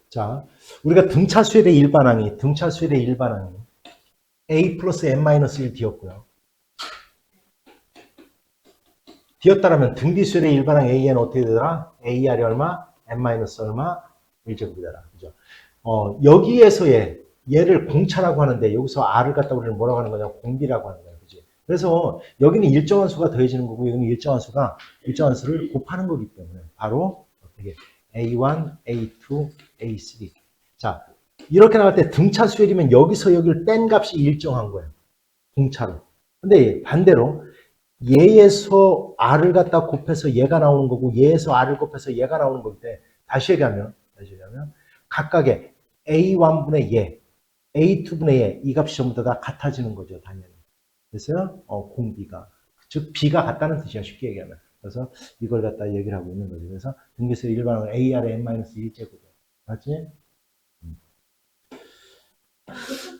자, 우리가 등차수열의 일반항이 a 플러스 n-1 D였고요. D였다라면 등비수열의 일반항 AN 어떻게 되더라? AR이 얼마? n-얼마? 1제곱이더라. 그죠? 여기에서의 얘를 공차라고 하는데 여기서 R을 갖다 우리는 뭐라고 하는 거냐? 공비라고 하는 거야. 그지? 그래서 여기는 일정한 수가 더해지는 거고 여기는 일정한 수를 곱하는 거기 때문에 바로 어떻게 A1, A2, A3. 자, 이렇게 나갈 때 등차 수열이면 여기서 여기를 뺀 값이 일정한 거예요. 공차로. 근데 반대로 얘에서 R을 갖다 곱해서 얘가 나오는 거고 얘에서 R을 곱해서 얘가 나오는 거기 때문에 다시 얘기하면 각각의 A1분의 얘, A2분의 얘, 이 값이 전부 다 같아지는 거죠, 당연히. 그래서 공비가, 즉 B가 같다는 뜻이야, 쉽게 얘기하면. 그래서 이걸 갖다 얘기를 하고 있는 거죠. 그래서 등비수 일반항은 AR의 n-1제곱이야. 맞지?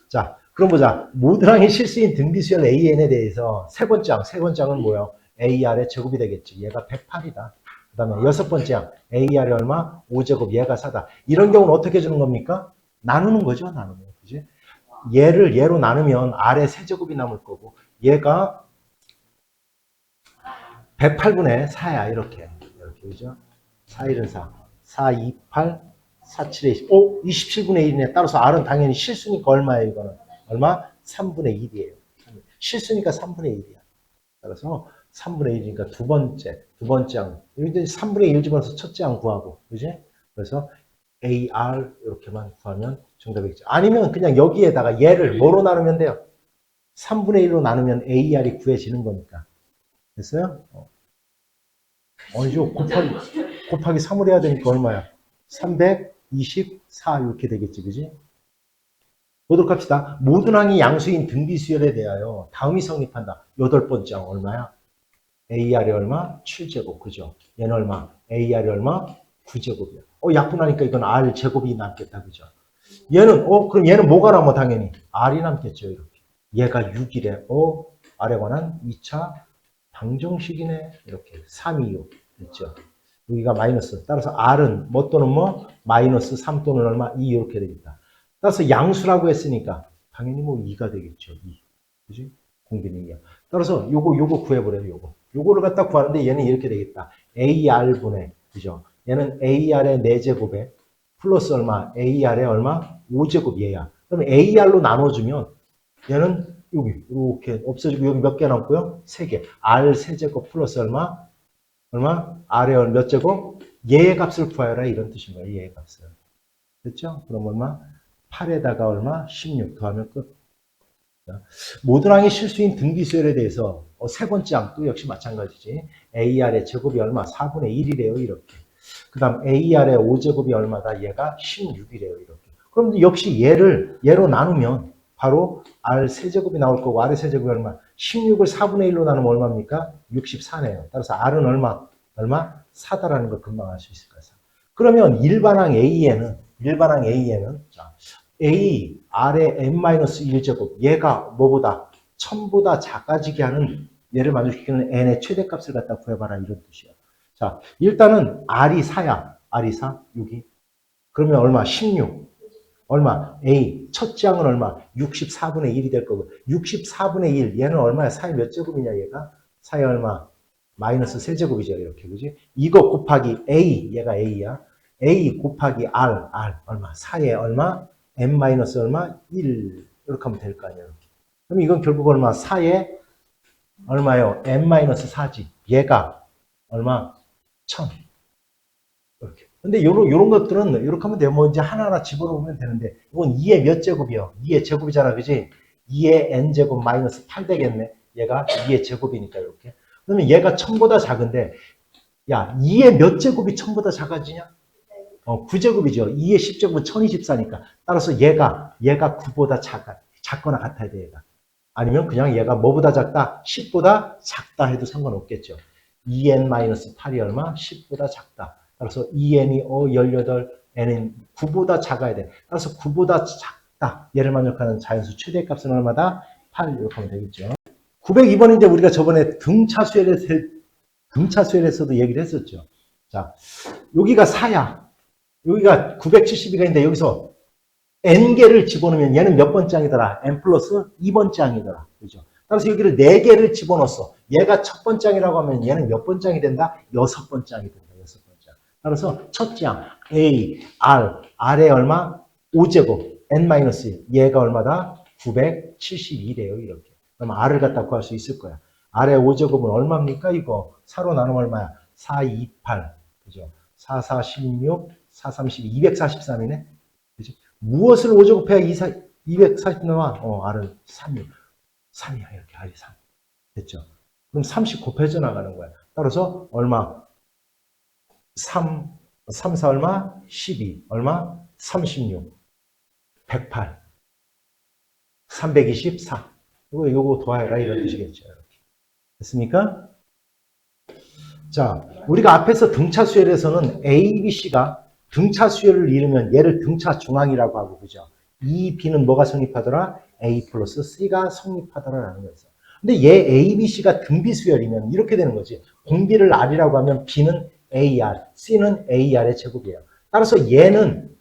자, 그럼 보자. 모드랑의 실수인 등비수열 AN에 대해서 세 번째 항은 뭐예요? AR의 제곱이 되겠지. 얘가 108이다. 그 다음에 여섯 번째 항, AR이 얼마? 5제곱, 얘가 4다. 이런 경우는 어떻게 주는 겁니까? 나누는 거죠, 나누면. 그지? 얘를 얘로 나누면 R의 세제곱이 남을 거고, 얘가 108분의 4야, 이렇게. 그죠? 4, 1은 4. 4, 2, 8, 4, 7에 20. 27분의 1이네. 따라서 R은 당연히 실수니까 얼마예요, 이거는? 얼마? 3분의 1이에요. 실수니까 3분의 1이야. 따라서 3분의 1이니까 두 번째 항. 여기 3분의 1 집어넣어서 첫째 항 구하고, 그지? 그래서 AR 이렇게만 구하면 정답이겠죠. 아니면 그냥 여기에다가 얘를 뭐로 나누면 돼요? 3분의 1로 나누면 AR이 구해지는 거니까. 됐어요? 이거 곱하기 3을 해야 되니까 얼마야? 324 이렇게 되겠지, 그지? 보도록 합시다. 모든 항이 양수인 등비수열에 대하여 다음이 성립한다. 여덟 번째 항 얼마야? AR이 얼마? 7제곱, 그죠? 얘는 얼마? AR이 얼마? 9제곱이야. 약분하니까 이건 R 제곱이 남겠다, 그죠? 얘는, 그럼 얘는 뭐가 남아, 당연히? R이 남겠죠, 이렇게. 얘가 6이래. R에 관한 2차 방정식이네. 이렇게. 326. 됐죠? 여기가 마이너스. 따라서 R은 뭐 또는 뭐? 마이너스 3 또는 얼마? 2 이렇게 되겠다. 따라서 양수라고 했으니까 당연히 뭐 2가 되겠죠. 2. 그지? 공비는 2야. 따라서 요거 구해버려요, 요거를 갖다 구하는데 얘는 이렇게 되겠다. AR분의, 그죠? 얘는 AR의 4제곱에 플러스 얼마? AR의 얼마? 5제곱 얘야. 그럼 AR로 나눠주면 얘는 여기 이렇게 없어지고 여기 몇 개 남고요? 3개. R 세제곱 플러스 얼마? R의 몇 제곱? 얘의 값을 구하여라 이런 뜻인 거예요. 얘의 값을. 됐죠? 그럼 얼마? 8에다가 얼마? 16 더하면 끝. 모든 항의 실수인 등비수열에 대해서 세 번째 항도 역시 마찬가지지. AR의 제곱이 얼마? 4분의 1이래요. 이렇게. 그 다음 AR의 5제곱이 얼마다? 얘가 16이래요. 이렇게. 그럼 역시 얘로 나누면 바로 R 세제곱이 나올 거고 R의 세제곱이 얼마? 16을 4분의 1로 나누면 얼마입니까? 64네요. 따라서 R은 얼마? 4다라는 걸 금방 알 수 있을 거예요. 그러면 일반항 AN은 자, A, R의 n-1제곱 얘가 뭐보다 1000보다 작아지게 하는 얘를 만족시키는 n의 최대값을 갖다 구해봐라 이런 뜻이에요. 자, 일단은 R이 4야. R이 4? 여기. 그러면 얼마? 16. 얼마? A. 첫째 항은 얼마? 64분의 1이 될 거고 64분의 1. 얘는 얼마야? 4의 몇 제곱이냐 얘가? 4의 얼마? 마이너스 세제곱이죠. 이렇게. 그지? 이거 곱하기 A. 얘가 A야. A 곱하기 R. 얼마? 4의 얼마? n 마이너스 얼마? 1. 이렇게 하면 될 거 아니야. 이렇게. 그럼 이건 결국 얼마? 4의 얼마요? n 마이너스 4지. 얘가 얼마? 1000. 이렇게. 근데 요런 것들은 이렇게 하면 돼요. 뭐 이제 하나하나 집어넣으면 되는데 이건 2의 몇 제곱이요? 2의 제곱이잖아. 그지? 2의 n제곱 마이너스 8 되겠네. 얘가 2의 제곱이니까 이렇게. 그러면 얘가 1000보다 작은데 야, 2의 몇 제곱이 1000보다 작아지냐? 9제곱이죠. 2의 10제곱은 1024니까. 따라서 얘가 9보다 작거나 같아야 돼, 얘가. 아니면 그냥 얘가 뭐보다 작다? 10보다 작다 해도 상관없겠죠. 2n-8이 얼마? 10보다 작다. 따라서 2n이 18, n은 9보다 작아야 돼. 따라서 9보다 작다. 얘를 만족하는 자연수 최대값은 얼마다? 8 이렇게 하면 되겠죠. 902번인데 우리가 저번에 등차수열에서도 얘기를 했었죠. 자, 여기가 4야. 여기가 972가 있는데 여기서 n개를 집어넣으면 얘는 몇 번장이더라? n 플러스 2번장이더라. 그죠? 따라서 여기를 4개를 집어넣었어. 얘가 첫 번장이라고 하면 얘는 몇 번장이 된다? 6번장이 된다. 6번장. 따라서 첫 장 A, R, R에 얼마? 5제곱, n-1. 얘가 얼마다? 972래요. 이렇게. 그럼 R을 갖다 구할 수 있을 거야. R의 5제곱은 얼마입니까? 이거. 4로 나누면 얼마야? 4, 2, 8. 그죠? 4, 4, 16, 4, 32, 243이네. 그죠? 무엇을 5제곱해야 240 나와? R은 3이야. 3이야. 이렇게 R이 3. 됐죠? 그럼 30 곱해져 나가는 거야. 따라서 얼마? 3, 4 얼마? 12. 얼마? 36. 108. 324. 요거 더해라. 이런 뜻이겠죠. 이렇게. 됐습니까? 자, 우리가 앞에서 등차 수열에서는 A, B, C가 등차 수열을 이루면 얘를 등차 중앙이라고 하고, 그죠? 이 B는 뭐가 성립하더라? A 플러스 C가 성립하더라라는 거였어요. 근데 얘 A, B, C가 등비 수열이면 이렇게 되는 거지. 공비를 R이라고 하면 B는 AR, C는 AR의 제곱이에요. 따라서 얘를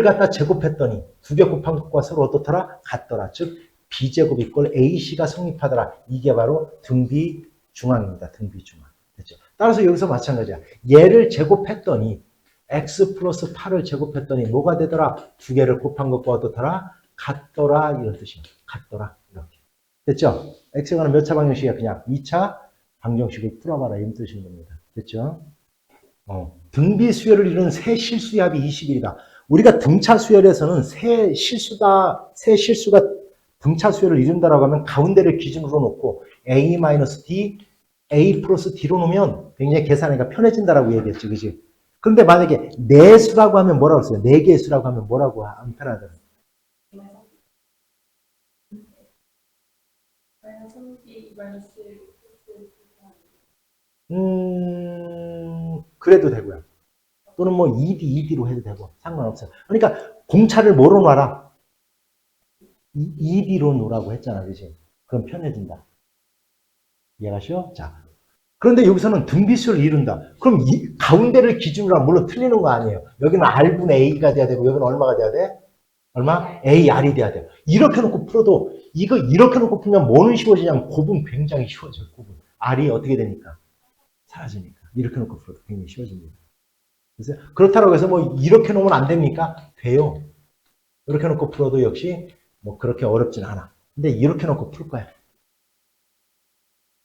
갖다 제곱했더니 두 개 곱한 것과 서로 어떻더라? 같더라. 즉 B제곱 이꼴 AC가 성립하더라. 이게 바로 등비 중앙입니다. 등비 중앙. 됐죠? 따라서 여기서 마찬가지야. 얘를 제곱했더니 x 플러스 8을 제곱했더니 뭐가 되더라? 두 개를 곱한 것과 어떻더라? 같더라. 이런 뜻이에요. 같더라. 이렇게. 됐죠? x가 몇 차 방정식이야? 그냥 2차 방정식을 풀어봐라. 이런 뜻인 겁니다. 됐죠? 등비 수열을 이루는 세 실수의 합이 21이다. 우리가 등차 수열에서는 세 실수가 등차 수열을 이룬다라고 하면 가운데를 기준으로 놓고 A-D, A 플러스 D로 놓으면 굉장히 계산하기가 편해진다라고 얘기했죠. 그지? 그런데 만약에 네 수라고 하면 뭐라고 했어요? 네 개의 수라고 하면 뭐라고 안 편하더라? 그래도 되고요. 또는 뭐 2D로 해도 되고 상관없어요. 그러니까 공차를 뭐로 놔라? 2D로 놓으라고 했잖아. 그지? 그럼 편해진다. 이해가시오? 자. 그런데 여기서는 등비수를 이룬다. 그럼 이 가운데를 기준으로 하면 물론 틀리는 거 아니에요. 여기는 R분의 A가 돼야 되고 여기는 얼마가 돼야 돼? 얼마? AR이 돼야 돼요. 이렇게 놓고 풀어도 이거 이렇게 놓고 풀면 뭐는 쉬워지냐면 곱은 굉장히 쉬워져요. 곱은. R이 어떻게 되니까? 사라지니까. 이렇게 놓고 풀어도 굉장히 쉬워집니다. 그래서 그렇다고 해서 뭐 이렇게 놓으면 안 됩니까? 돼요. 이렇게 놓고 풀어도 역시 뭐 그렇게 어렵진 않아. 근데 이렇게 놓고 풀 거야.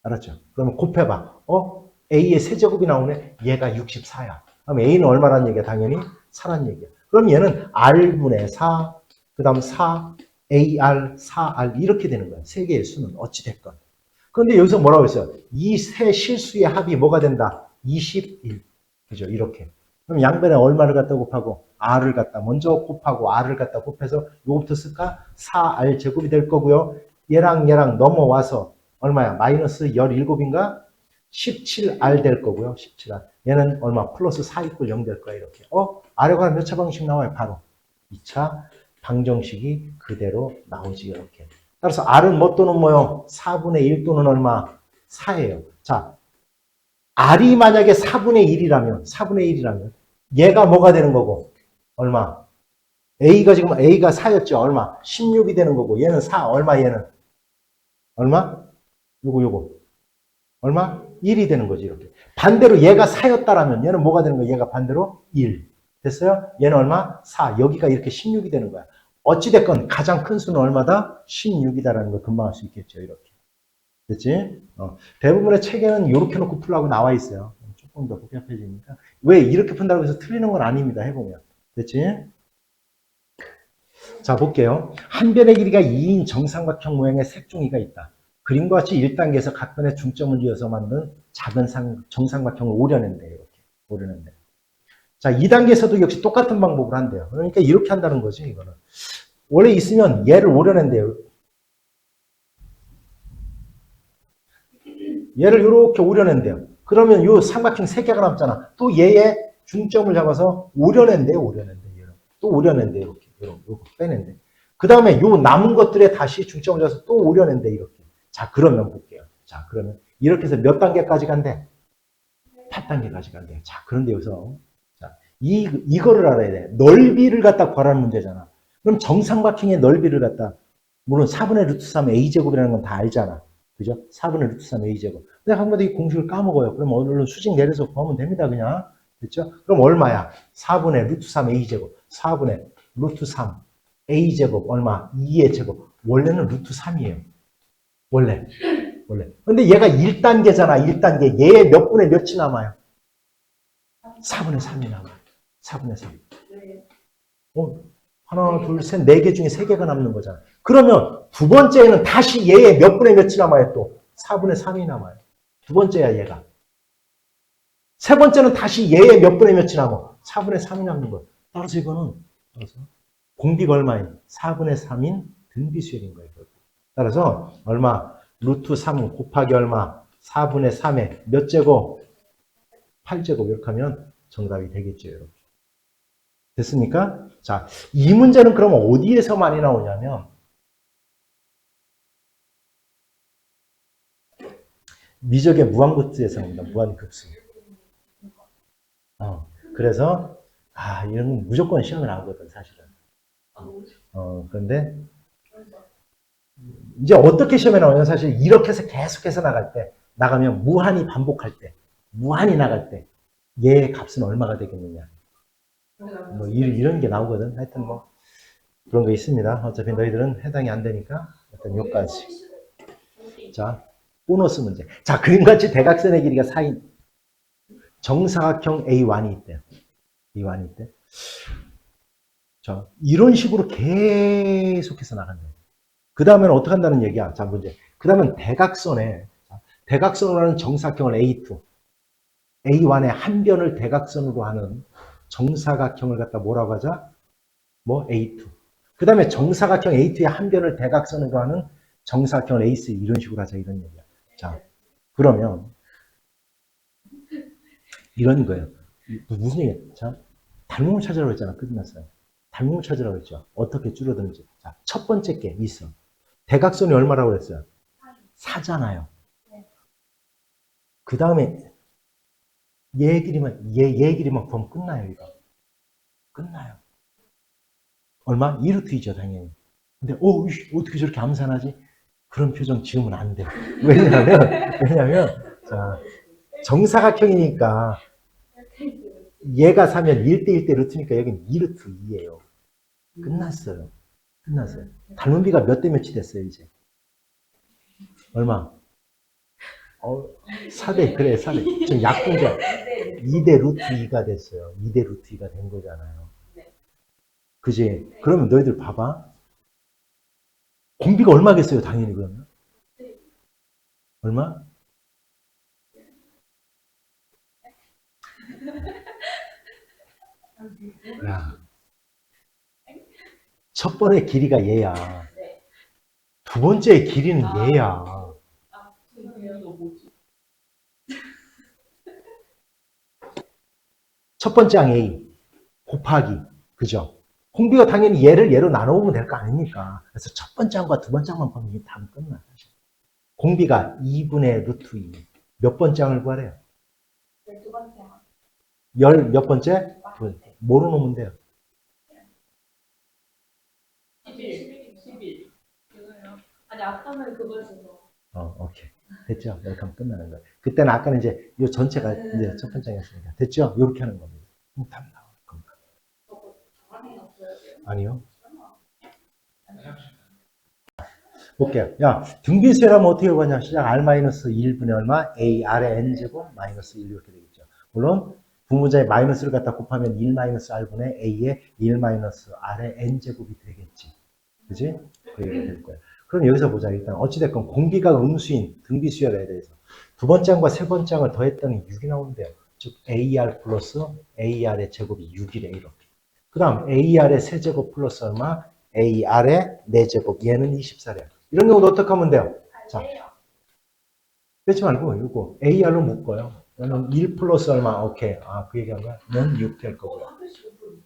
알았죠? 그러면 곱해봐. A의 세제곱이 나오네? 얘가 64야. 그럼 A는 얼마란 얘기야? 당연히 4란 얘기야. 그럼 얘는 R분의 4, 그 다음 4, AR, 4R 이렇게 되는 거야. 세 개의 수는 어찌됐건. 그런데 여기서 뭐라고 했어요? 이 세 실수의 합이 뭐가 된다? 21. 그죠? 이렇게. 그럼 양변에 얼마를 갖다 곱하고 R을 갖다 먼저 곱하고 R을 갖다 곱해서 요거부터 쓸까? 4R 제곱이 될 거고요. 얘랑 넘어와서 얼마야? 마이너스 17인가? 17R 될 거고요. 17R. 얘는 얼마? 플러스 4 이꼴 0 될 거야. 이렇게. 아래 관한 몇 차 방정식 나와요? 바로 2차 방정식이 그대로 나오지. 이렇게. 따라서 R은 뭐 또는 뭐요? 4분의 1 또는 얼마? 4예요. 자, R이 만약에 4분의 1이라면 얘가 뭐가 되는 거고? 얼마? A가 4였죠. 얼마? 16이 되는 거고 얘는 4. 얼마 얘는? 얼마? 요거. 얼마? 1이 되는 거지, 이렇게. 반대로 얘가 4였다라면 얘는 뭐가 되는 거야? 얘가 반대로 1. 됐어요? 얘는 얼마? 4. 여기가 이렇게 16이 되는 거야. 어찌됐건 가장 큰 수는 얼마다? 16이다라는 걸 금방 알 수 있겠죠, 이렇게. 됐지? 대부분의 책에는 이렇게 놓고 풀라고 나와 있어요. 조금 더 복잡해지니까. 왜 이렇게 푼다고 해서 틀리는 건 아닙니다, 해보면. 됐지? 자, 볼게요. 한 변의 길이가 2인 정삼각형 모양의 색종이가 있다. 그림과 같이 1단계에서 각 변의 중점을 이어서 만든 작은 정삼각형을 오려낸대요. 이렇게. 오려낸대. 자, 2단계에서도 역시 똑같은 방법을 한대요. 그러니까 이렇게 한다는 거지, 이거는. 원래 있으면 얘를 오려낸대요. 얘를 이렇게 오려낸대요. 그러면 요 삼각형 3개가 남잖아. 또 얘의 중점을 잡아서 오려낸대요. 또 오려낸대요. 이렇게. 요거 빼낸대. 그 다음에 요 남은 것들에 다시 중점을 잡아서 또 오려낸대. 이렇게. 자, 그러면 볼게요. 자, 그러면 이렇게 해서 몇 단계까지 간대? 8단계까지 간대. 자, 그런데 여기서 자, 이거를 알아야 돼. 넓이를 갖다 구하라는 문제잖아. 그럼 정삼각형의 넓이를 갖다, 물론 4분의 루트 3 a제곱이라는 건 다 알잖아. 그죠? 4분의 루트 3 a제곱. 근데 한 번도 이 공식을 까먹어요. 그럼 얼른 수직 내려서 구하면 됩니다, 그냥. 됐죠? 그럼 얼마야? 4분의 루트 3 a제곱. 4분의 루트 3 a제곱 얼마? 2의 제곱. 원래는 루트 3이에요. 원래. 근데 얘가 1단계잖아, 1단계. 얘의 몇 분의 몇이 남아요? 4분의 3이 남아요. 4분의 3. 하나, 둘, 셋, 네 개 중에 세 개가 남는 거잖아. 그러면 두 번째에는 다시 얘의 몇 분의 몇이 남아요, 또? 4분의 3이 남아요. 두 번째야, 얘가. 세 번째는 다시 얘의 몇 분의 몇이 남아? 4분의 3이 남는 거예요. 따라서 이거는, 공비가 얼마인? 4분의 3인 등비수열인 거예요. 따라서, 얼마? 루트 3 곱하기 얼마? 4분의 3에 몇 제곱? 8제곱. 이렇게 하면 정답이 되겠죠, 여러분. 됐습니까? 자, 이 문제는 그럼 어디에서 많이 나오냐면, 미적의 무한급수에서 나옵니다. 무한급수. 그래서, 이런 건 무조건 시험에 나오거든, 사실은. 그런데, 이제 어떻게 시험에 나오냐면, 사실 이렇게 해서 계속해서 나갈 때, 나가면 무한히 반복할 때, 무한히 나갈 때, 얘의 값은 얼마가 되겠느냐. 뭐 이런 게 나오거든. 하여튼 뭐 그런 거 있습니다. 어차피 너희들은 해당이 안 되니까 일단 여기까지. 자, 보너스 문제. 자, 그림같이 대각선의 길이가 4인 정사각형 A1이 있대요. A1이 있대. 자, 이런 식으로 계속해서 나간대요. 그 다음에는 어떻게 한다는 얘기야? 자, 문제. 그 다음은 대각선으로 하는 정사각형을 A2, A1의 한 변을 대각선으로 하는 정사각형을 갖다 뭐라고 하자? 뭐 A2. 그 다음에 정사각형 A2의 한 변을 대각선으로 하는 정사각형을 A3 이런 식으로 하자 이런 얘기야. 자, 그러면 이런 거예요. 무슨 얘기야? 자, 닮음을 찾으라고 했잖아. 끝났어요. 닮음을 찾으라고 했죠. 어떻게 줄어드는지. 자, 첫 번째 게 있어. 대각선이 얼마라고 그랬어요? 4잖아요. 그 다음에 얘 길이만 구하면 끝나요, 이거. 끝나요. 얼마? 2루트 2죠, 당연히. 근데, 어떻게 저렇게 암산하지? 그런 표정 지으면 안 돼. 왜냐면, 자, 정사각형이니까, 얘가 3면 1대 1대 루트니까 여긴 2루트 2예요. 끝났어요. 닮은 비가 몇 대 몇이 됐어요, 이제? 얼마? 4대, 그래, 4대. 지금 약분자 2대 루트 2가 됐어요. 2대 루트 2가 된 거잖아요. 그지? 그러면 너희들 봐봐. 공비가 얼마겠어요, 당연히 그러면? 얼마? 야, 첫 번의 길이가 얘야. 두 번째의 길이는 얘야. 첫 번째 항 A 곱하기, 그죠? 공비가 당연히 얘를 얘로 나눠보면 될 거 아닙니까? 그래서 첫 번째 항과 두 번째 항만 보면 이게 답은 끝나. 공비가 2분의 루트 2. 몇 번째 항을 구하래요? 두 번째 항. 열 몇 번째? 뭐로 놓으면 돼요? 11. 아니, 아까는 그거였어. 오케이. 됐죠? 이렇게 하면 끝나는 거예요. 그때는 아까는 이제 이 전체가 이제 첫 번째 항이었으니까. 됐죠? 이렇게 하는 겁니다. 답 나올 겁니다. 아니요. 볼게요. 야, 등비수열하면 어떻게 구하냐? 시작 R-1분의 얼마? A, R의 N제곱, 마이너스 1 이렇게 되겠죠. 물론, 부문자의 마이너스를 갖다 곱하면 1-R분의 A의 1-R의 N제곱이 되겠지. 그지? 그렇게 될 거예요. 그럼 여기서 보자. 일단, 어찌됐건 공비가 음수인 등비수열에 대해서 두 번째 항과 세 번째 항을 더했더니 6이 나온대요. 즉, AR 플러스 AR의 제곱이 6이래, 이렇게. 그 다음, AR의 세제곱 플러스 얼마? AR의 4제곱. 얘는 24래요. 이런 경우도 어떻게 하면 돼요? 자, 빼지 말고, 이거 AR로 묶어요. 얘는 1 플러스 얼마? 오케이. 그 얘기한 거야? 얘는 6 될 거고요.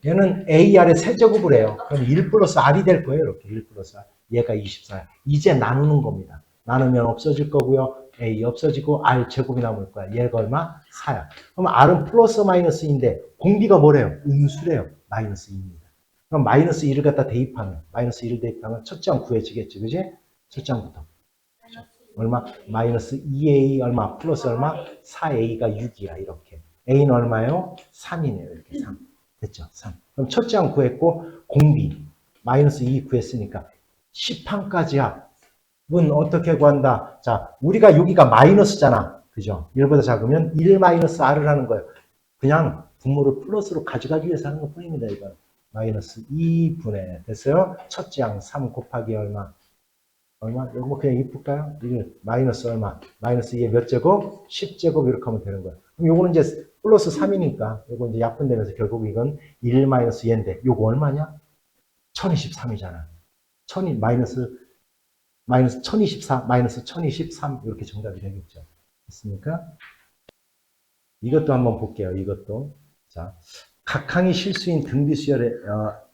얘는 AR의 세제곱을 해요. 그럼 1 플러스 R이 될 거예요. 이렇게 1 플러스 R. 얘가 24. 이제 나누는 겁니다. 나누면 없어질 거고요. A 없어지고 R 제곱이 남을 거야. 얘가 얼마? 4야. 그럼 R은 플러스 마이너스인데 공비가 뭐래요? 음수래요. 마이너스 2입니다. 그럼 마이너스 1을 갖다 대입하면 마이너스 1을 대입하면 첫째 항 구해지겠지. 그지? 첫째 항부터. 얼마? 마이너스 2A 얼마? 플러스 얼마? 4A가 6이야. 이렇게. A는 얼마예요? 3이네요. 이렇게 3. 됐죠? 3. 그럼 첫째 항 구했고 공비 마이너스 2 구했으니까 10항까지야. 은 어떻게 구한다? 자, 우리가 여기가 마이너스잖아. 그죠? 1보다 작으면 1 마이너스 R을 하는 거예요. 그냥 분모를 플러스로 가져가기 위해서 하는 것 뿐입니다. 이건. 마이너스 2분의 됐어요? 첫째 항 3 곱하기 얼마? 얼마? 이거 뭐 그냥 입을까요? 이거 마이너스 얼마? 마이너스 2의 몇 제곱? 10제곱 이렇게 하면 되는 거예요. 그럼 요거는 이제 플러스 3이니까 요거 이제 약분되면서 결국 이건 1 마이너스 얘인데 요거 얼마냐? 1023이잖아. 1000이 마이너스 1024 마이너스 1023 이렇게 정답이 되겠죠. 됐습니까? 이것도 한번 볼게요. 이것도. 자, 각항이 실수인 등비수열의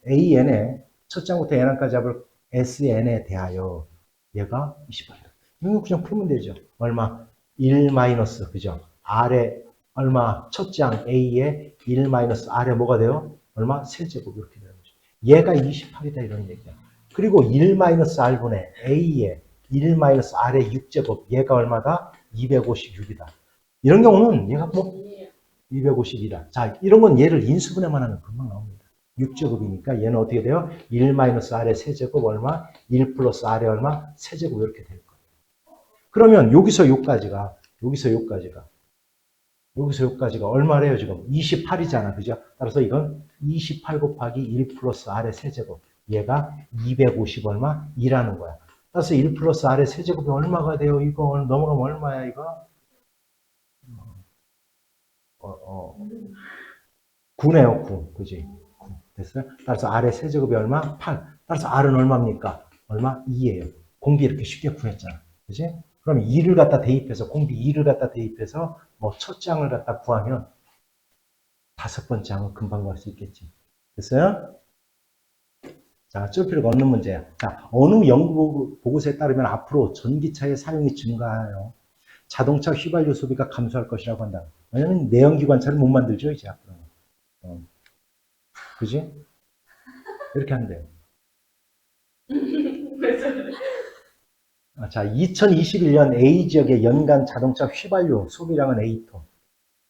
AN의 첫 장부터 N항까지 잡을 SN에 대하여 얘가 28이다. 이거 그냥 풀면 되죠. 얼마? 1 마이너스, 그죠? R에 얼마? 첫 장 A에 1 마이너스 R에 뭐가 돼요? 얼마? 세제곱 이렇게 되는 거죠. 얘가 28이다 이런 얘기야. 그리고 1 마이너스 R분의 A에 1 마이너스 R의 6제곱 얘가 얼마다? 256이다. 이런 경우는 얘가 뭐 250이다. 자, 이런 건 얘를 인수분해만 하면 금방 나옵니다. 6제곱이니까 얘는 어떻게 돼요? 1 마이너스 R의 세제곱 얼마? 1 플러스 R의 얼마? 세제곱 이렇게 될 거예요. 그러면 여기서 여기까지가 얼마래요 지금? 28이잖아. 그죠? 따라서 이건 28 곱하기 1 플러스 R의 세제곱. 얘가 250 얼마? 2라는 거야. 따라서 1 플러스 R의 세제곱이 얼마가 돼요? 이거 넘어가면 얼마야 이거? 9네요. 9. 그지? 9. 됐어요? 따라서 R의 세제곱이 얼마? 8. 따라서 R은 얼마입니까? 얼마? 2예요. 공비 이렇게 쉽게 구했잖아. 그지? 그럼 2를 갖다 대입해서 공비 2를 갖다 대입해서 뭐 첫 장을 갖다 구하면 다섯 번째 항은 금방 구할 수 있겠지. 됐어요? 자, 쓸 필요가 없는 문제야. 자, 어느 연구 보고서에 따르면 앞으로 전기차의 사용이 증가하여 자동차 휘발유 소비가 감소할 것이라고 한다. 왜냐면 내연기관차를 못 만들죠, 이제 앞으로는. 그지? 이렇게 한대요. 자, 2021년 A 지역의 연간 자동차 휘발유 소비량은 A톤.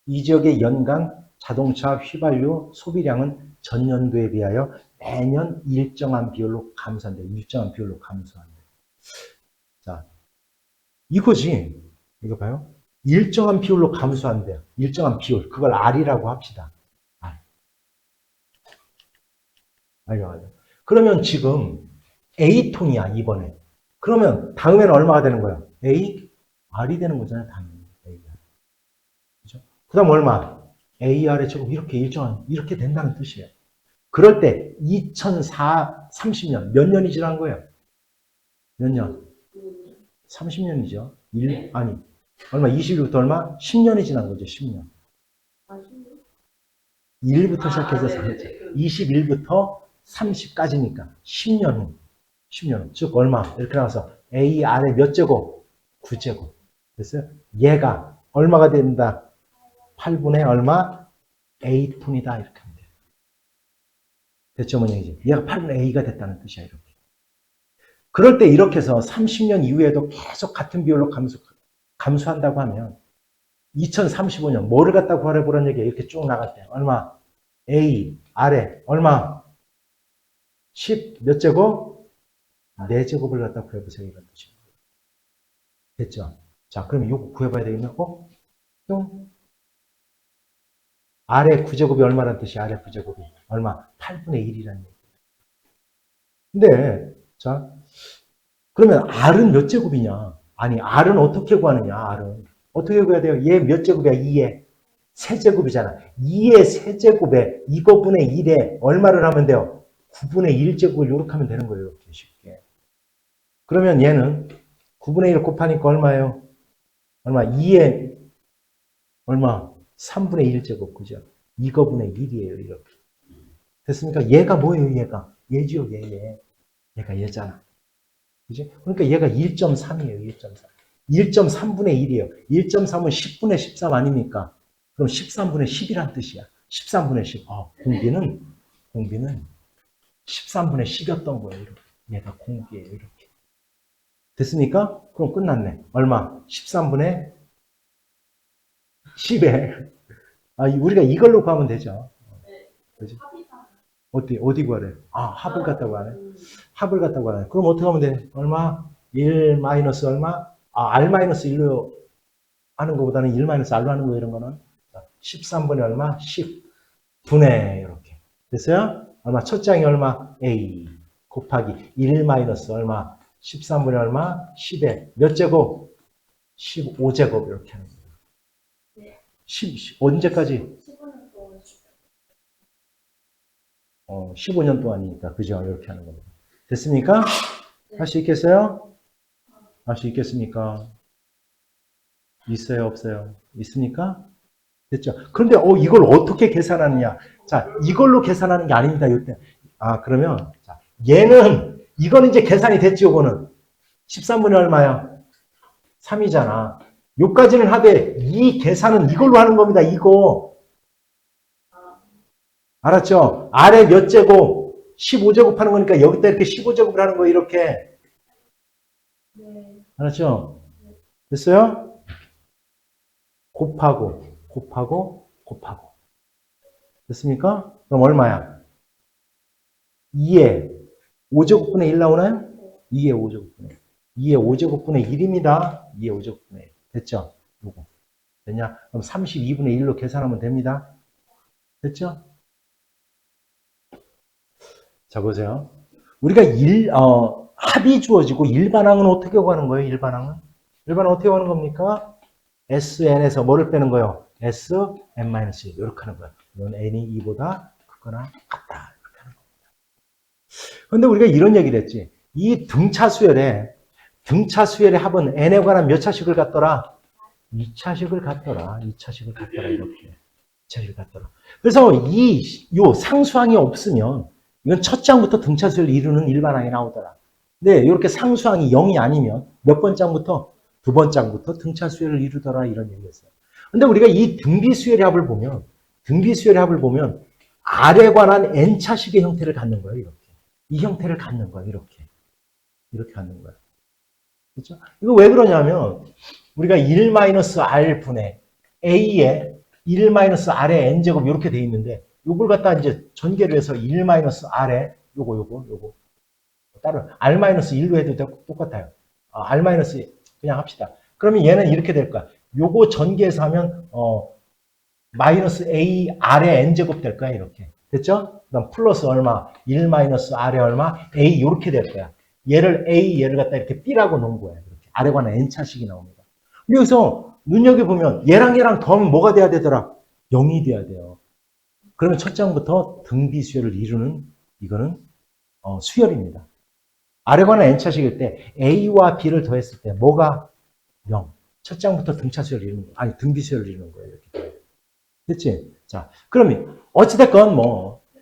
이 지역의 연간 자동차 휘발유 소비량은 전년도에 비하여 매년 일정한 비율로 감소한대. 일정한 비율로 감소한대. 자, 이거지. 이거 봐요. 일정한 비율로 감소한대요. 일정한 비율. 그걸 R이라고 합시다. R. 알죠. 그러면 지금 A톤이야, 이번에. 그러면 다음에는 얼마가 되는 거예요? A? R이 되는 거잖아요, 당연히. AR. 그죠? 그 다음 얼마? AR의 제곱 이렇게 일정한, 이렇게 된다는 뜻이에요. 그럴 때 2030년, 몇 년이 지난 거예요? 몇 년? 30년이죠. 아니, 얼마? 21부터 얼마? 10년이 지난 거죠, 10년. 1부터 시작해서 21부터 30까지니까 10년 후. 10년 후. 즉, 얼마? 이렇게 나와서 AR의 몇 제곱? 9제곱. 됐어요? 얘가 얼마가 된다? 8분의 얼마? A톤이다. 이렇게 하면 돼요. 됐죠, 뭐냐이지? 얘가 8분의 A가 됐다는 뜻이야, 이렇게. 그럴 때 이렇게 해서 30년 이후에도 계속 같은 비율로 감소한다고 하면 2035년 뭐를 갖다 구하려보라는 얘기야. 이렇게 쭉 나갈 때. 얼마? A, R에 얼마? 10 몇 제곱? 4제곱을 갖다 구해보세요. 이런 뜻이에요. 됐죠? 자, 그러면 이거 구해봐야 되겠네. 뿅. R의 9제곱이 얼마란 뜻이야? R의 9제곱이. 얼마? 8분의 1이라는 얘기예요. 근데, 자, 그러면 R은 몇 제곱이냐? 아니, R은 어떻게 구하느냐? R은. 어떻게 구해야 돼요? 얘 몇 제곱이야? 2의 세제곱이잖아. 2의 세제곱에 이것분의 1에 얼마를 하면 돼요? 9분의 1제곱을 이렇게 하면 되는 거예요. 이렇게 쉽게. 그러면 얘는 9분의 1 곱하니까 얼마예요? 얼마? 2의 얼마? 3분의 1제곱. 그죠? 이거분의 1이에요. 이렇게. 됐습니까? 얘가 뭐예요? 얘가. 얘지요. 얘. 얘가 얘잖아. 그지? 그러니까 얘가 1.3이에요. 1.3. 1.3분의 1이에요. 1.3은 10분의 13 아닙니까? 그럼 13분의 10이란 뜻이야. 13분의 10. 공비는 13분의 10이었던 거예요. 이렇게. 얘가 공비예요. 이렇게. 됐습니까? 그럼 끝났네. 얼마? 13분의 10에. 우리가 이걸로 구하면 되죠. 그지? 어디 구하래? 합을 갖다 구하네. 합을 갖다 구하네. 그럼 어떻게 하면 돼? 얼마? 1 마이너스 얼마? R 마이너스 1로 하는 것보다는 1 마이너스 R로 하는 거 이런 거는 13분의 얼마? 10분의 이렇게. 됐어요? 얼마? 첫 장이 얼마? A 곱하기 1 마이너스 얼마? 13분의 얼마? 10에 몇 제곱? 15제곱 이렇게 하는 거예요. 네. 언제까지? 15년 동안 15년 동안이니까 그죠? 이렇게 하는 겁니다. 됐습니까? 네. 할 수 있겠어요? 할 수 있겠습니까? 있어요? 없어요? 있습니까? 됐죠? 그런데 이걸 어떻게 계산하느냐? 자, 이걸로 계산하는 게 아닙니다. 이때. 그러면 자, 이거는 이제 계산이 됐죠. 이거는 13분의 얼마야? 3이잖아. 요까지는 하되 이 계산은 이걸로 하는 겁니다. 이거. 알았죠? 아래 몇 제곱? 15제곱 하는 거니까 여기다 이렇게 15제곱을 하는 거예요. 이렇게. 네. 알았죠? 됐어요? 곱하고. 됐습니까? 그럼 얼마야? 2에 5제곱분의 1 나오나요? 2에 5제곱분의 1. 2에 5제곱분의 1입니다. 2에 5제곱분의 1. 됐죠? 요거. 됐냐? 그럼 32분의 1로 계산하면 됩니다. 됐죠? 자, 보세요. 우리가 합이 주어지고 일반항은 어떻게 구하는 거예요? 일반항은 어떻게 구하는 겁니까? SN에서 뭐를 빼는 거예요? SN-1 이렇게 하는 거예요. 이건 N이 2보다 크거나 같다. 이렇게 하는 겁니다. 그런데 우리가 이런 얘기를 했지. 이 등차수열의 합은 N에 관한 몇 차식을 갖더라? 2차식을 갖더라. 이렇게. 2차식을 갖더라. 그래서 요 상수항이 없으면 이건 첫 장부터 등차수열을 이루는 일반항이 나오더라. 근데 이렇게 상수항이 0이 아니면 몇 번 장부터? 두 번 장부터 등차수열을 이루더라 이런 얘기였어요. 근데 우리가 이 등비수열의 합을 보면 R에 관한 N차식의 형태를 갖는 거예요. 이렇게. 이 형태를 갖는 거예요. 이렇게 갖는 거예요. 그렇죠? 이거 왜 그러냐면 우리가 1-R 분의 A에 1-R의 N제곱 이렇게 돼 있는데 요걸 갖다 이제 전개를 해서 1-R에 요거 따로 R-1로 해도 똑같아요. R- 그냥 합시다. 그러면 얘는 이렇게 될 거야. 요거 전개해서 하면 마이너스 A R의 N제곱 될 거야. 이렇게. 됐죠? 그럼 플러스 얼마? 1-R의 얼마? A 이렇게 될 거야. 얘를 갖다 이렇게 B라고 놓은 거야. 이렇게. R에 관한 N차식이 나옵니다. 여기서 눈여겨보면 얘랑 더하면 뭐가 돼야 되더라? 0이 돼야 돼요. 그러면 첫 장부터 등비수열을 이루는 이거는 수열입니다. R에 관한 N차식일 때 A와 B를 더했을 때 뭐가 0. 첫 장부터 등차수열을 이루는 거예요. 등비수열을 이루는 거예요. 이렇게. 됐지? 자, 그러면 어찌됐건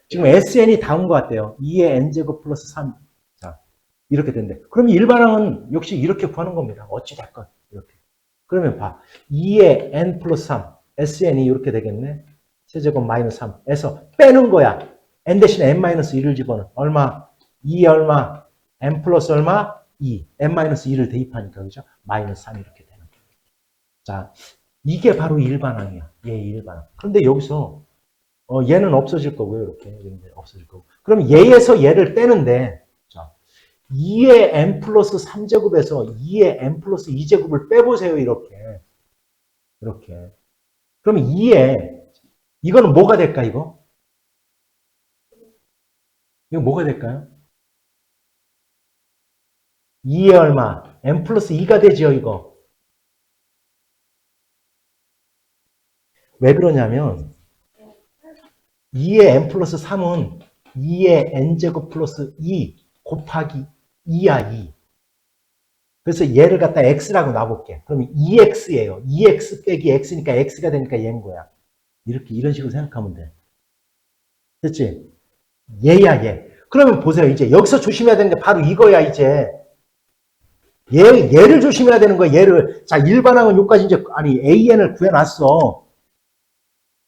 지금 SN이 다운 것 같아요. 2의 N제곱 플러스 3. 자, 이렇게 된대. 그러면 일반항은 역시 이렇게 구하는 겁니다. 어찌됐건 이렇게. 그러면 봐. 2의 N 플러스 3. SN이 이렇게 되겠네. 세제곱 마이너스 3에서 빼는 거야. N 대신에 N-1을 집어넣어. 얼마? 2에 얼마? N 플러스 얼마? 2. N-2를 대입하니까, 그죠? 마이너스 3 이렇게 되는 거예요. 자, 이게 바로 일반항이야. 얘 일반항. 그런데 여기서, 얘는 없어질 거고요. 이렇게. 없어질 거고. 그럼 얘에서 얘를 빼는데, 자, 2의 N 플러스 3제곱에서 2의 N 플러스 2제곱을 빼보세요. 이렇게. 그러면 2에, 이거는 뭐가 될까, 이거? 이거 뭐가 될까요? 2에 얼마? N 플러스 2가 되죠, 이거. 왜 그러냐면 2의 N 플러스 3은 2의 N제곱 플러스 2 곱하기 2야, 2. 그래서 얘를 갖다 X라고 놔볼게. 그러면 2X예요. 2X 빼기 X니까 X가 되니까 얘인 거야. 이런 식으로 생각하면 돼. 됐지? 얘야, 얘. 그러면 보세요. 이제 여기서 조심해야 되는 게 바로 이거야, 이제. 2의 N 플러스 3은 2의 N 플러스 2제곱을 빼보세요, 이렇게. 그러면 2의 N 플러스 2가 되지요, 이거. 얘를 조심해야 되는 거야, 얘를. 자, 일반항은 여기까지 이제, 아니, AN을 구해놨어.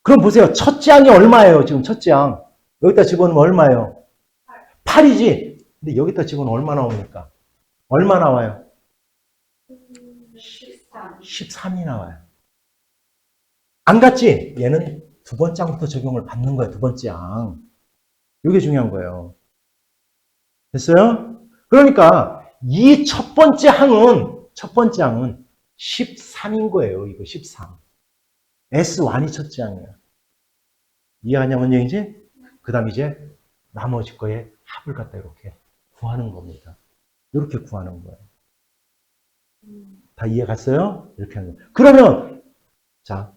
그럼 보세요. 첫째 항이 얼마예요, 지금 첫째 항? 여기다 집어넣으면 얼마예요? 8이지? 근데 여기다 집어넣으면 얼마 나옵니까? 얼마 나와요? 13. 13이 나와요. 안 갔지? 얘는 두 번째 항부터 적용을 받는 거야, 두 번째 항. 이게 중요한 거예요. 됐어요? 그러니까 이 첫 번째 항은 13인 거예요. 이거 13. S1이 첫째 항이에요. 이해하냐면 얘기지? 그 다음 이제 나머지 거에 합을 갖다 이렇게 구하는 겁니다. 이렇게 구하는 거예요. 다 이해 갔어요? 이렇게 하는 거예요. 그러면 자,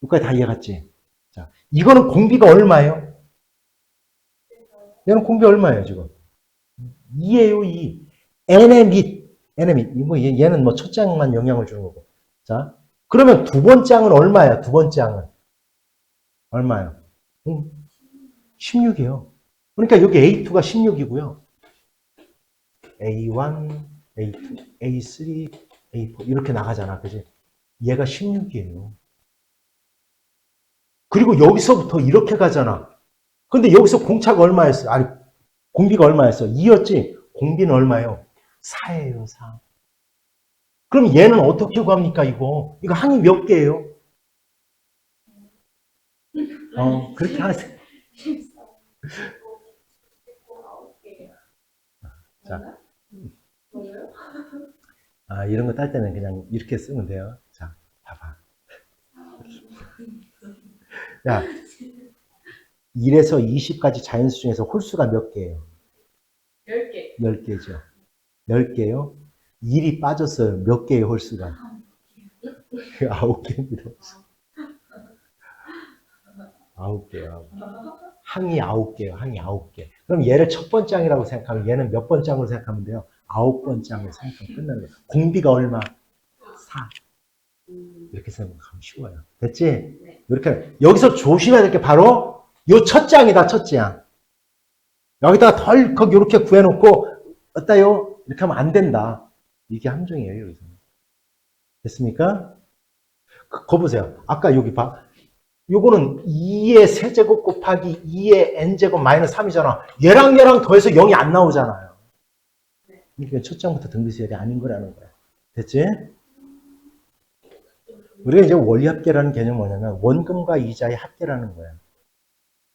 여기까지 다 이해 갔지? 자, 이거는 공비가 얼마예요? 얘는 공비 얼마예요, 지금? 2예요, 2. n의 밑. 뭐 얘는 뭐 첫째 항만 영향을 주는 거고. 자, 그러면 두 번째 항은 얼마야? 두 번째 항은 얼마예요? 16이에요. 그러니까 여기 A2가 16이고요. A1, A2, A3, A4 이렇게 나가잖아, 그지? 얘가 16이에요. 그리고 여기서부터 이렇게 가잖아. 근데 여기서 공차가 얼마였어? 아니, 공비가 얼마였어? 2였지? 공비는 얼마예요? 4예요, 4. 그럼 얘는 어떻게 구합니까, 이거? 이거 항이 몇 개예요? 그렇게 하세요. 14. 9개예요. 자, 뭐예요? 이런 거 딸 때는 그냥 이렇게 쓰면 돼요. 자, 봐봐. 야, 1에서 20까지 자연수 중에서 홀수가 몇 개예요? 10개. 10개죠. 10개요? 1이 빠졌어요. 몇 개의 홀수가? 9개입니다. 9개요. 항이 9개요. 항이 9개. 그럼 얘를 첫 번째 항이라고 생각하면 얘는 몇 번째 항으로 생각하면 돼요? 9번째 항으로 생각하면 끝나는 거예요. 공비가 얼마? 4. 이렇게 생각하면 쉬워요. 됐지? 네. 이렇게 여기서 조심해야 될 게 바로 요 첫째 항이다. 첫째 항. 여기다가 덜컥 이렇게 구해놓고 어따요? 이렇게 하면 안 된다. 이게 함정이에요. 여기서. 됐습니까? 그거 보세요. 아까 여기 봐. 요거는 2의 세제곱 곱하기 2의 n제곱 마이너스 3이잖아. 얘랑 더해서 0이 안 나오잖아요. 그러니까 첫째 항부터 등비수열이 아닌 거라는 거야. 됐지? 우리가 이제 원리합계라는 개념은 뭐냐면 원금과 이자의 합계라는 거야.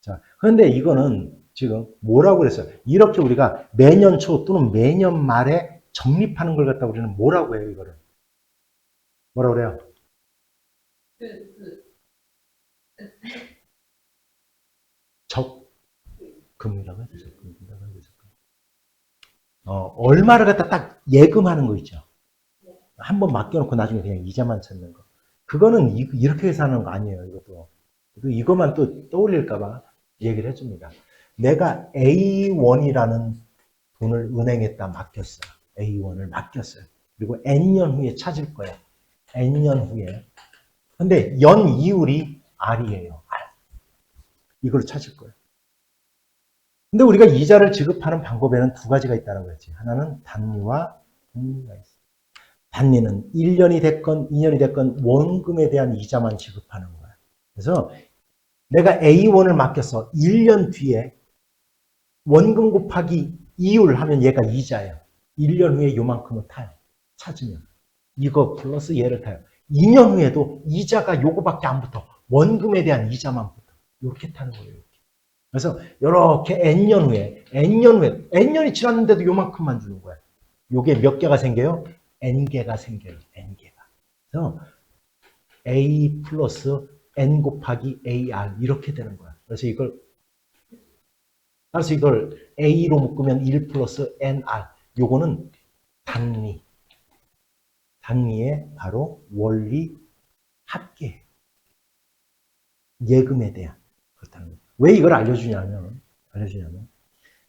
자, 그런데 이거는 지금 뭐라고 그랬어요? 이렇게 우리가 매년 초 또는 매년 말에 적립하는 걸 갖다 우리는 뭐라고 해요, 이거를? 뭐라고 그래요? 적금이라고 해야 되죠. 얼마를 갖다 딱 예금하는 거 있죠. 한번 맡겨놓고 나중에 그냥 이자만 찾는 거. 그거는 이렇게 해서 하는 거 아니에요, 이것도. 이것만 또 떠올릴까봐 얘기를 해줍니다. 내가 A1이라는 돈을 은행에다 맡겼어요. A1을 맡겼어요. 그리고 N년 후에 찾을 거예요. N년 후에. 근데 연 이율이 R이에요. R. 이걸 찾을 거예요. 근데 우리가 이자를 지급하는 방법에는 두 가지가 있다는 거지. 하나는 단리와 분리가 있어요. 단리는 1년이 됐건 2년이 됐건 원금에 대한 이자만 지급하는 거야. 그래서 내가 A1을 맡겼어. 1년 뒤에 원금 곱하기 이율 하면 얘가 이자예요. 1년 후에 요만큼을 타요. 찾으면. 이거 플러스 얘를 타요. 2년 후에도 이자가 요거밖에 안 붙어. 원금에 대한 이자만 붙어. 이렇게 타는 거예요. 이렇게. 그래서 이렇게 N년이 지났는데도 요만큼만 주는 거야. 요게 몇 개가 생겨요? N개가 생겨요. N개가. 그래서 A 플러스 N 곱하기 AR 이렇게 되는 거야. 그래서 이걸 A로 묶으면 1 플러스 NR. 요거는 단리. 단리의 바로 원리 합계. 예금에 대한 그렇다는 거예요. 왜 이걸 알려주냐면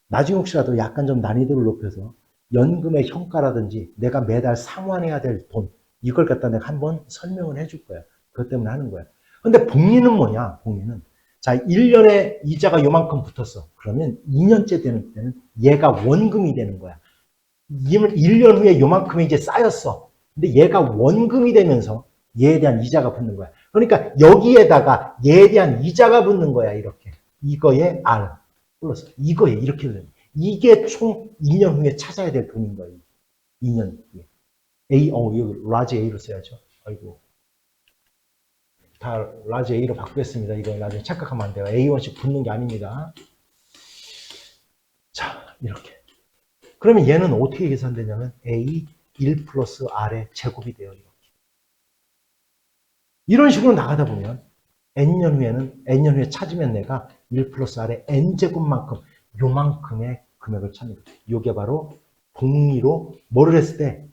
나중에 혹시라도 약간 좀 난이도를 높여서 연금의 현가라든지 내가 매달 상환해야 될 돈 이걸 갖다 내가 한번 설명을 해줄 거야. 그것 때문에 하는 거야. 근데 복리는 뭐냐? 복리는 자 1년에 이자가 요만큼 붙었어. 그러면 2년째 되는 때는 얘가 원금이 되는 거야. 1년 후에 요만큼이 이제 쌓였어. 근데 얘가 원금이 되면서 얘에 대한 이자가 붙는 거야. 그러니까 여기에다가 얘에 대한 이자가 붙는 거야. 이렇게. 이거에 R 플러스 이거에 이렇게 되는 거야. 이게 총 2년 후에 찾아야 될 돈인 거예요. 2년 후에. 여기 라지 A로 써야죠. 아이고. 다 라지 A로 바꾸겠습니다. 이거 나중에 착각하면 안 돼요. A1씩 붙는 게 아닙니다. 자, 이렇게. 그러면 얘는 어떻게 계산되냐면 A 1 플러스 R의 제곱이 돼요. 이렇게. 이런 식으로 나가다 보면 N년 후에 찾으면 내가 1 플러스 R의 N제곱만큼 요만큼의 금액을 찾는 거예요. 이게 바로 복리로 뭐를 했을 때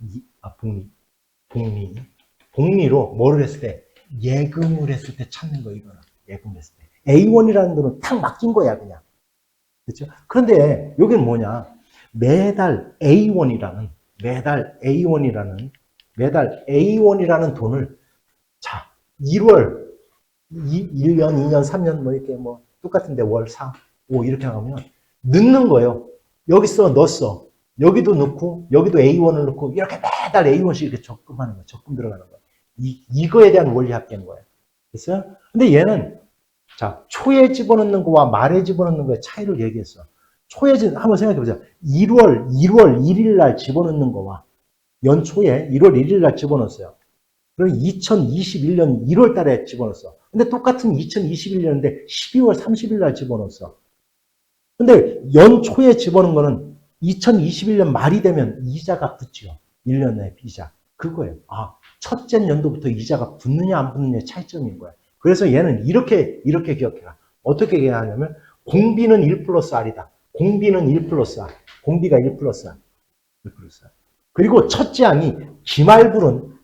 복리로 뭐를 했을 때 예금을 했을 때 찾는 거 이거는 예금을 했을 때 A1이라는 거는 탁 맡긴 거야 그냥. 그렇죠? 그런데 여기는 뭐냐? 매달 A1이라는 돈을 자 1월 1년, 2년, 3년 뭐 이렇게 뭐 똑같은데 월 4, 5 이렇게 하면 넣는 거예요. 여기서 넣었어. 여기도 넣고 여기도 A1을 넣고 이렇게 매달 A1씩 이렇게 적금하는 거야. 적금 들어가는 거야. 이거에 대한 원리 합계인 거예요. 됐어요? 근데 얘는 자 초에 집어넣는 거와 말에 집어넣는 거의 차이를 얘기했어. 한번 생각해 보자. 1월 1일 날 집어넣는 거와 연초에 1월 1일 날 집어넣었어요. 그럼 2021년 1월 달에 집어넣었어. 근데 똑같은 2021년인데 12월 30일 날 집어넣었어. 근데 연초에 집어넣은 거는 2021년 말이 되면 이자가 붙죠. 1년의 이자. 그거예요. 첫째 연도부터 이자가 붙느냐 안 붙느냐의 차이점인 거야. 그래서 얘는 이렇게 기억해라. 어떻게 기억하냐면 공비는 1 플러스 R이다. 공비는 1 플러스 R. 공비가 1 플러스 R. 1 플러스 R. 그리고 첫째 항이 기말불은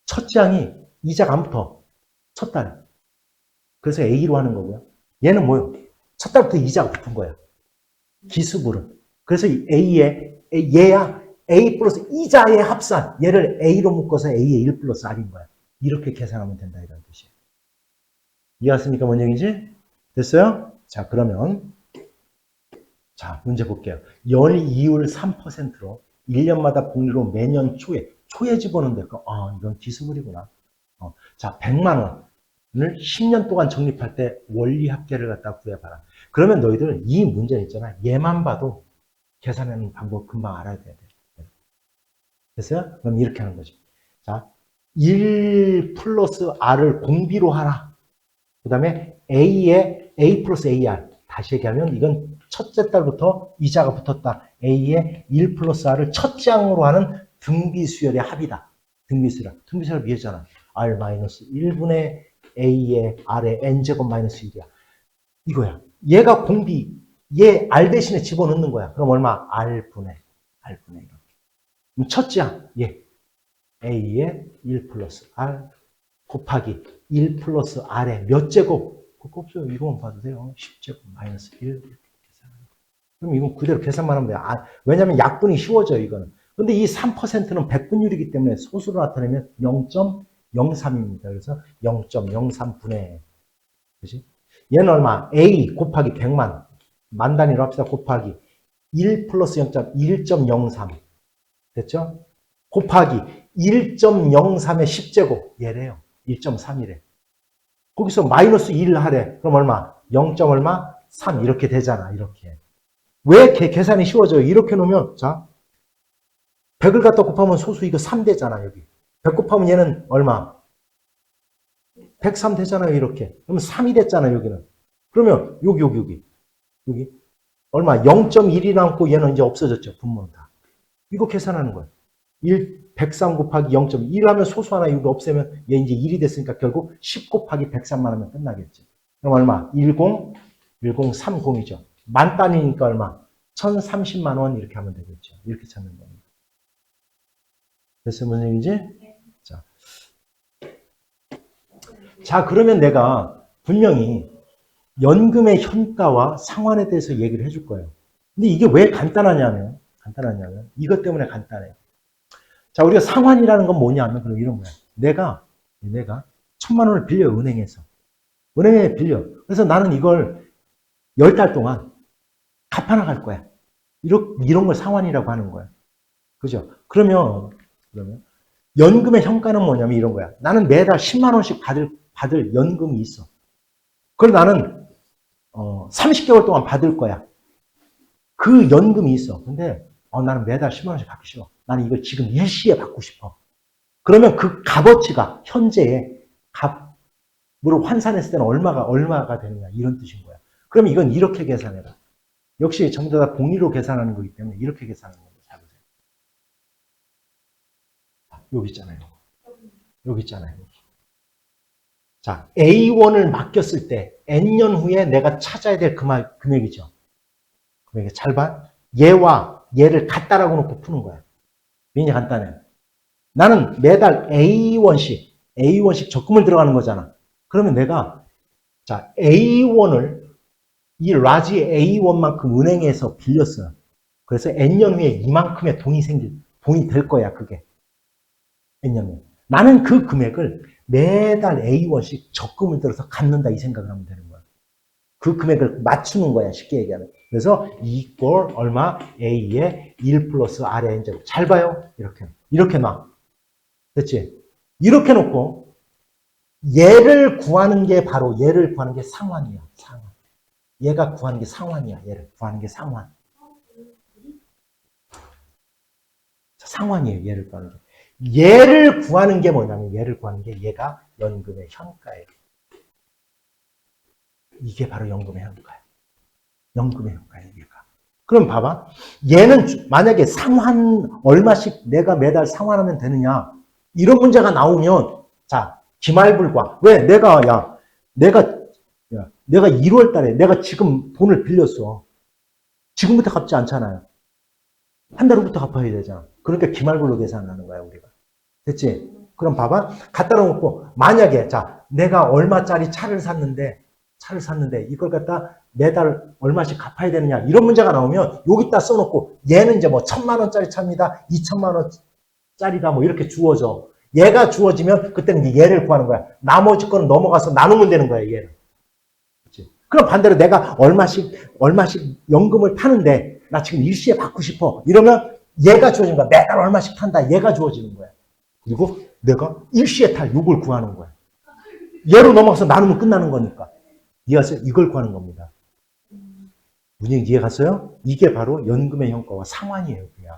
첫째 항이 이자가 안 붙어. 첫 달에. 그래서 A로 하는 거고요. 얘는 뭐요? 첫 달부터 이자가 붙은 거야. 기수불은. 그래서 얘야 A 플러스 이자의 합산. 얘를 A로 묶어서 A의 1 플러스 R인 거야. 이렇게 계산하면 된다 이런 뜻이에요. 이해했습니까? 뭔 얘기인지? 됐어요? 자, 그러면 자, 문제 볼게요. 연이율 3%로 1년마다 복리로 매년 초에 집어넣는데 이건 기수물이구나. 자, 100만 원을 10년 동안 적립할 때 원리 합계를 갖다 구해봐라. 그러면 너희들 이 문제 있잖아. 얘만 봐도 계산하는 방법 금방 알아야 돼. 됐어요? 그럼 이렇게 하는 거지. 자, 1 플러스 R을 공비로 하라. 그 다음에 A 플러스 AR. 다시 얘기하면 이건 첫째 달부터 이자가 붙었다. A의 1 플러스 R을 첫째 항으로 하는 등비수열의 합이다. 등비수열 비했잖아. R 마이너스 1분의 A의 R의 N제곱 마이너스 1이야. 이거야. 얘가 공비, 얘 R 대신에 집어넣는 거야. 그럼 얼마? R분의 이렇게. 그럼 첫째 항, A의 1 플러스 R 곱하기 1 플러스 R의 몇 제곱? 그거 없어요. 이거만 봐도 돼요. 10제곱 마이너스 1 이렇게 계산하는 거. 그럼 이건 그대로 계산만 하면 돼요. 왜냐면 약분이 쉬워져요. 이거는. 근데 이 3%는 백분율이기 때문에 소수로 나타내면 0.03입니다. 그래서 0.03분의 그렇지? 얘는 얼마? A 곱하기 100만 만 단위로 합시다. 곱하기 1 플러스 1.03 됐죠? 곱하기 1.03의 10제곱 얘래요. 1.3이래. 거기서 마이너스 1 하래. 그럼 얼마? 0. 얼마? 3 이렇게 되잖아. 이렇게. 왜 계산이 쉬워져요? 이렇게 놓으면 자 100을 갖다 곱하면 소수 이거 3 되잖아. 여기. 100 곱하면 얘는 얼마? 103 되잖아요. 이렇게. 그러면 3이 됐잖아요. 여기는. 그러면 여기 얼마? 0.1이 남고 얘는 이제 없어졌죠. 분모는 다. 이거 계산하는 거예요. 103 곱하기 0.1 하면 소수 하나 여기 없애면 얘 이제 1이 됐으니까 결국 10 곱하기 103만 하면 끝나겠지. 그럼 얼마? 1030이죠. 만 단위니까 얼마? 1030만 원 이렇게 하면 되겠죠. 이렇게 찾는 겁니다. 됐어요? 무슨 얘기인지? 자, 그러면 내가 분명히 연금의 현가와 상환에 대해서 얘기를 해줄 거예요. 근데 이게 왜 간단하냐면 이것 때문에 간단해요. 자, 우리가 상환이라는 건 뭐냐면 그럼 이런 거야. 내가 1000만 원을 빌려 은행에 빌려. 그래서 나는 이걸 10달 동안 갚아나갈 거야. 이런 걸 상환이라고 하는 거야. 그죠? 그러면 연금의 현가는 뭐냐면 이런 거야. 나는 매달 10만 원씩 받을 연금이 있어. 그걸 나는 30개월 동안 받을 거야. 그 연금이 있어. 근데 나는 매달 10만 원씩 받기 싫어. 나는 이걸 지금 일시에 받고 싶어. 그러면 그 값어치가 현재의 값으로 환산했을 때는 얼마가 되느냐 이런 뜻인 거야. 그러면 이건 이렇게 계산해라. 역시 전부 다 복리로 계산하는 거기 때문에 이렇게 계산하는 겁니다. 잘 보세요. 여기 있잖아요. 여기 있잖아요. 자, A1을 맡겼을 때 N년 후에 내가 찾아야 될 금액이죠. 금액이 잘 봐. 얘와 얘를 같다라고 놓고 푸는 거야. 굉장히 간단해. 나는 매달 A1씩 적금을 들어가는 거잖아. 그러면 내가 자 A1을 이 라지 A1만큼 은행에서 빌렸어요. 그래서 N년 후에 이만큼의 돈이 될 거야, 그게. N년 후에. 나는 그 금액을 매달 A1씩 적금을 들어서 갚는다 이 생각을 하면 되는 거야. 그 금액을 맞추는 거야, 쉽게 얘기하면. 그래서 equal 얼마? A의 1 플러스 R의 N제곱. 잘 봐요. 이렇게 놔. 됐지? 이렇게 놓고 얘를 구하는 게 상환이야. 상환. 얘가 구하는 게 상환이야. 얘를 구하는 게 상환. 상환이에요. 얘를 구하는 게. 얘를 구하는 게 뭐냐면 얘가 연금의 현가예요. 이게 바로 연금의 현가예요. 연금의 현가예요. 얘가. 그럼 봐봐. 얘는 만약에 얼마씩 내가 매달 상환하면 되느냐. 이런 문제가 나오면 자 기말불과 왜 내가 1월 달에 내가 지금 돈을 빌렸어. 지금부터 갚지 않잖아요. 한 달 후부터 갚아야 되잖아. 그러니까 기말불로 계산하는 거야, 우리가. 됐지? 그럼 봐봐. 갖다 놓고, 만약에, 자, 내가 얼마짜리 차를 샀는데, 이걸 갖다 매달 얼마씩 갚아야 되느냐, 이런 문제가 나오면, 여기다 써놓고, 얘는 이제 뭐 1,000만 원짜리 차입니다. 2,000만 원짜리다, 뭐 이렇게 주어져. 얘가 주어지면, 그때는 이제 얘를 구하는 거야. 나머지 거는 넘어가서 나누면 되는 거야, 얘를. 그치? 그럼 반대로 내가 얼마씩 연금을 타는데, 나 지금 일시에 받고 싶어. 이러면 얘가 주어지는 거야. 매달 얼마씩 탄다. 얘가 주어지는 거야. 그리고 내가 일시에 탈 요걸 구하는 거야. 얘로 넘어가서 나누면 끝나는 거니까. 이해하세요? 이걸 구하는 겁니다. 문제 이해 갔어요? 이게 바로 연금의 현가와 상환이에요. 그냥.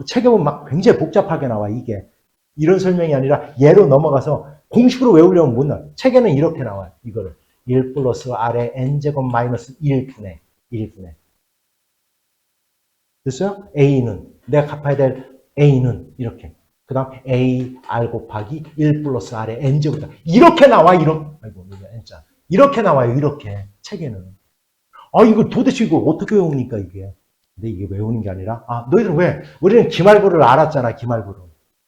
책에 보면 막 굉장히 복잡하게 나와. 이게. 이런 설명이 아니라 얘로 넘어가서 공식으로 외우려면 못 나와. 책에는 이렇게 나와요. 이거를. 1 플러스 R의 N제곱 마이너스 1분의. 됐어요? A는 내가 갚아야 될 A는 이렇게. 그 다음 AR 곱하기 1 플러스 R의 N제곱이다. 이렇게 나와. N자. 이렇게 나와요. 이렇게. 책에는. 이거 도대체 이거 어떻게 외웁니까 이게. 근데 이게 외우는 게 아니라 너희들 왜? 우리는 기말고를 알았잖아. 기말고를.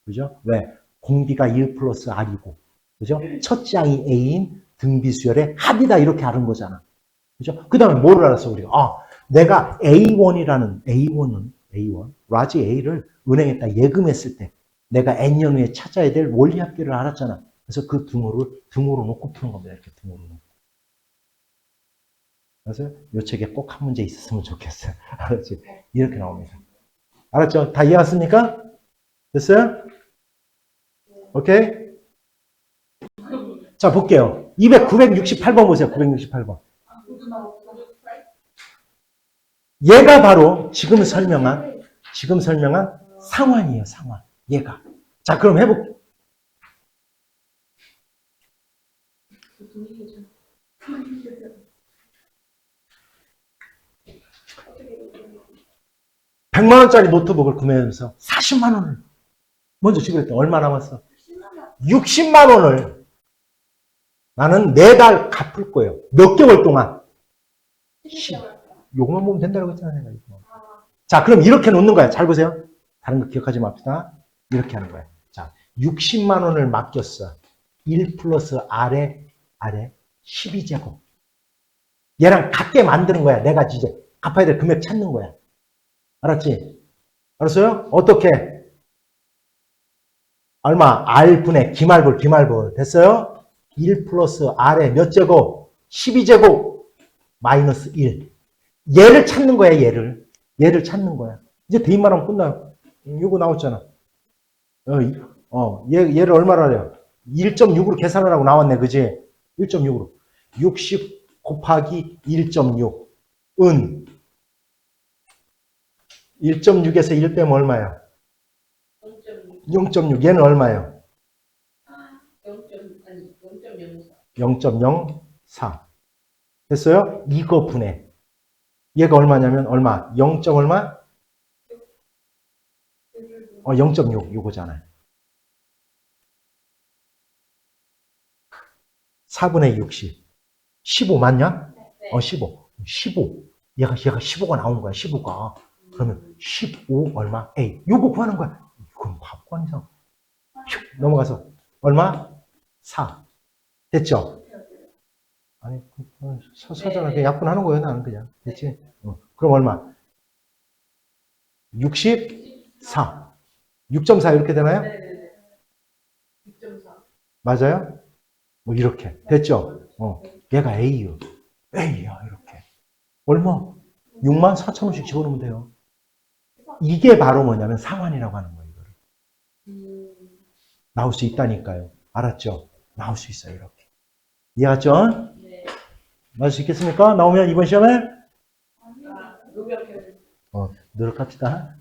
그죠? 왜? 공비가 1 플러스 R이고. 그죠? 첫째 항이 A인 등비수열의 합이다. 이렇게 아는 거잖아. 그죠? 그 다음에 뭐를 알았어 우리가? 내가 A1, 라지 A를 은행에다 예금했을 때 내가 N년 후에 찾아야 될 원리합계를 알았잖아. 그래서 그 등호로 놓고 푸는 겁니다. 이렇게 등호로 놓고. 그래서 이 책에 꼭 한 문제 있었으면 좋겠어요. 알았지? 이렇게 나옵니다. 알았죠? 다 이해했습니까? 됐어요? 오케이? 자, 볼게요. 968번 보세요. 968번. 얘가 바로 지금 설명한 상환이에요, 상환. 얘가. 자, 그럼 해볼게요. $100만 노트북을 구매하면서 40만 원을 먼저 지불했다. 얼마 남았어? 60만 원을 나는 매달 갚을 거예요. 몇 개월 동안? 요것만 보면 된다고 했잖아요. 내가 이거. 자, 그럼 이렇게 놓는 거야. 잘 보세요. 다른 거 기억하지 맙시다. 이렇게 하는 거야. 자, 60만 원을 맡겼어. 1 플러스 R에 12제곱. 얘랑 같게 만드는 거야. 내가 이제 갚아야 될 금액 찾는 거야. 알았지? 알았어요? 어떻게? 얼마? R분의 기말불. 됐어요? 1 플러스 R에 몇 제곱? 12제곱 마이너스 1. 얘를 찾는 거야, 얘를. 얘를 찾는 거야. 이제 대입만 하면 끝나요. 이거 나왔잖아. 얘를 얼마나 해요? 1.6으로 계산을 하고 나왔네, 그지? 1.6으로. 60 곱하기 1.6. 은. 1.6에서 1 빼면 얼마야? 0.6. 0.6. 얘는 얼마예요? 0.04. 0.04. 됐어요? 이거 분해. 얘가 얼마냐면 얼마? 0. 얼마? 0.6 요거잖아요. 4분의 60. 15 맞냐? 네. 15. 15. 얘가 15가 나오는 거야, 15가. 그러면 15 얼마? A. 요거 구하는 거야. 이건 바보 이상. 넘어가서 얼마? 4. 됐죠? 아니, 서잖아. 그냥 약분하는 거예요, 나는 그냥. 됐지? 그럼 얼마? 64. 6.4 이렇게 되나요? 네네네. 6.4. 맞아요? 뭐 이렇게. 됐죠? 얘가 A요. A야, 이렇게. 얼마? 64,000원씩 집어넣으면 돼요. 이게 바로 뭐냐면 상환이라고 하는 거예요, 이거를. 나올 수 있다니까요. 알았죠? 나올 수 있어요, 이렇게. 이해갔죠? 네. 맞을 수 있겠습니까? 나오면 이번 시험에? 노력해요. 노력합시다.